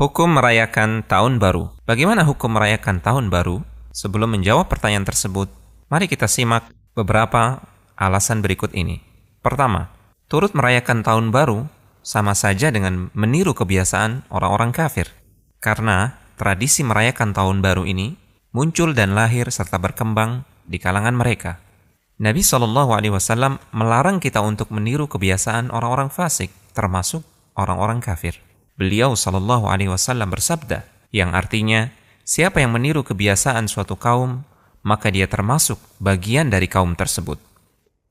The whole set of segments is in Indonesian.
Hukum merayakan Tahun Baru. Bagaimana hukum merayakan Tahun Baru? Sebelum menjawab pertanyaan tersebut, mari kita simak beberapa alasan berikut ini. Pertama, turut merayakan Tahun Baru sama saja dengan meniru kebiasaan orang-orang kafir. Karena tradisi merayakan Tahun Baru ini muncul dan lahir serta berkembang di kalangan mereka. Nabi SAW melarang kita untuk meniru kebiasaan orang-orang fasik, termasuk orang-orang kafir. Beliau SAW bersabda, yang artinya, siapa yang meniru kebiasaan suatu kaum, maka dia termasuk bagian dari kaum tersebut.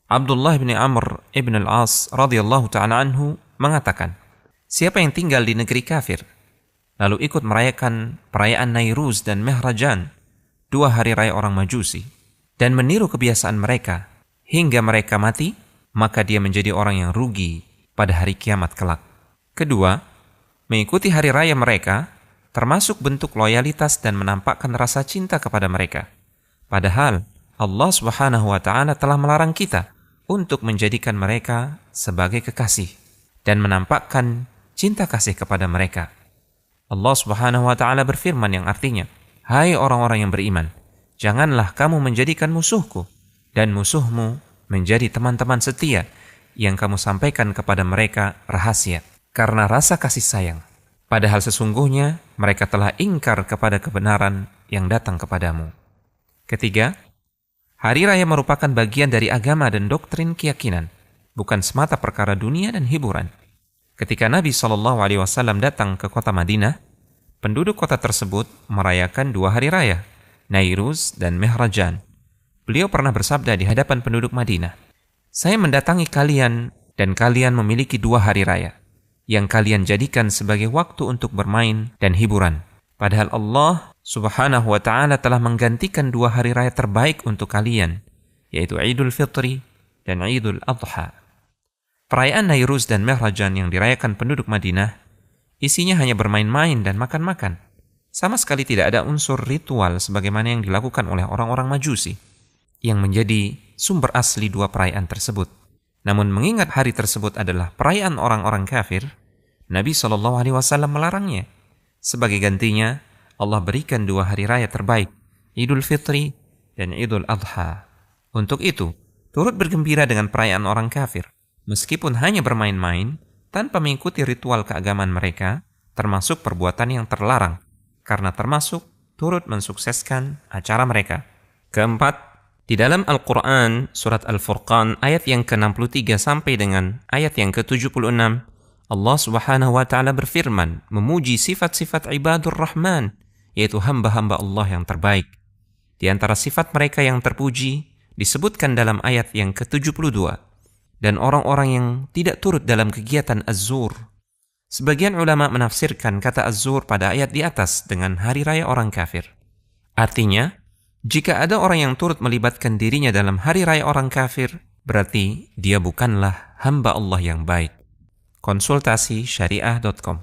Abdullah bin Amr ibn al-As radhiyallahu ta'ala anhu mengatakan, siapa yang tinggal di negeri kafir, lalu ikut merayakan perayaan Nairuz dan Mehrajan, 2 hari raya orang Majusi, dan meniru kebiasaan mereka hingga mereka mati, maka dia menjadi orang yang rugi pada hari kiamat kelak. Kedua, mengikuti hari raya mereka termasuk bentuk loyalitas dan menampakkan rasa cinta kepada mereka. Padahal Allah Subhanahu wa Ta'ala telah melarang kita untuk menjadikan mereka sebagai kekasih dan menampakkan cinta kasih kepada mereka. Allah Subhanahu wa Ta'ala berfirman yang artinya, hai orang-orang yang beriman, janganlah kamu menjadikan musuhku dan musuhmu menjadi teman-teman setia yang kamu sampaikan kepada mereka rahasia karena rasa kasih sayang. Padahal sesungguhnya mereka telah ingkar kepada kebenaran yang datang kepadamu. Ketiga, hari raya merupakan bagian dari agama dan doktrin keyakinan, bukan semata perkara dunia dan hiburan. Ketika Nabi SAW datang ke kota Madinah, penduduk kota tersebut merayakan 2 hari raya, Nairuz dan Mehrajan. Beliau pernah bersabda di hadapan penduduk Madinah, saya mendatangi kalian dan kalian memiliki 2 hari raya yang kalian jadikan sebagai waktu untuk bermain dan hiburan. Padahal Allah Subhanahu wa Ta'ala telah menggantikan 2 hari raya terbaik untuk kalian, yaitu Idul Fitri dan Idul Adha. Perayaan Nairuz dan Mehrajan yang dirayakan penduduk Madinah, isinya hanya bermain-main dan makan-makan. Sama sekali tidak ada unsur ritual sebagaimana yang dilakukan oleh orang-orang Majusi, yang menjadi sumber asli 2 perayaan tersebut. Namun mengingat hari tersebut adalah perayaan orang-orang kafir, Nabi SAW melarangnya. Sebagai gantinya, Allah berikan 2 hari raya terbaik, Idul Fitri dan Idul Adha. Untuk itu, turut bergembira dengan perayaan orang kafir, meskipun hanya bermain-main, tanpa mengikuti ritual keagamaan mereka, termasuk perbuatan yang terlarang, karena termasuk turut mensukseskan acara mereka. Keempat, di dalam Al-Quran, surat Al-Furqan, ayat yang ke-63 sampai dengan ayat yang ke-76, Allah Subhanahu wa Ta'ala berfirman, memuji sifat-sifat ibadur Rahman, yaitu hamba-hamba Allah yang terbaik. Di antara sifat mereka yang terpuji, disebutkan dalam ayat yang ke-72, dan orang-orang yang tidak turut dalam kegiatan Az-Zur. Sebagian ulama menafsirkan kata Az-Zur pada ayat di atas dengan hari raya orang kafir. Artinya, jika ada orang yang turut melibatkan dirinya dalam hari raya orang kafir, berarti dia bukanlah hamba Allah yang baik. Konsultasi syariah.com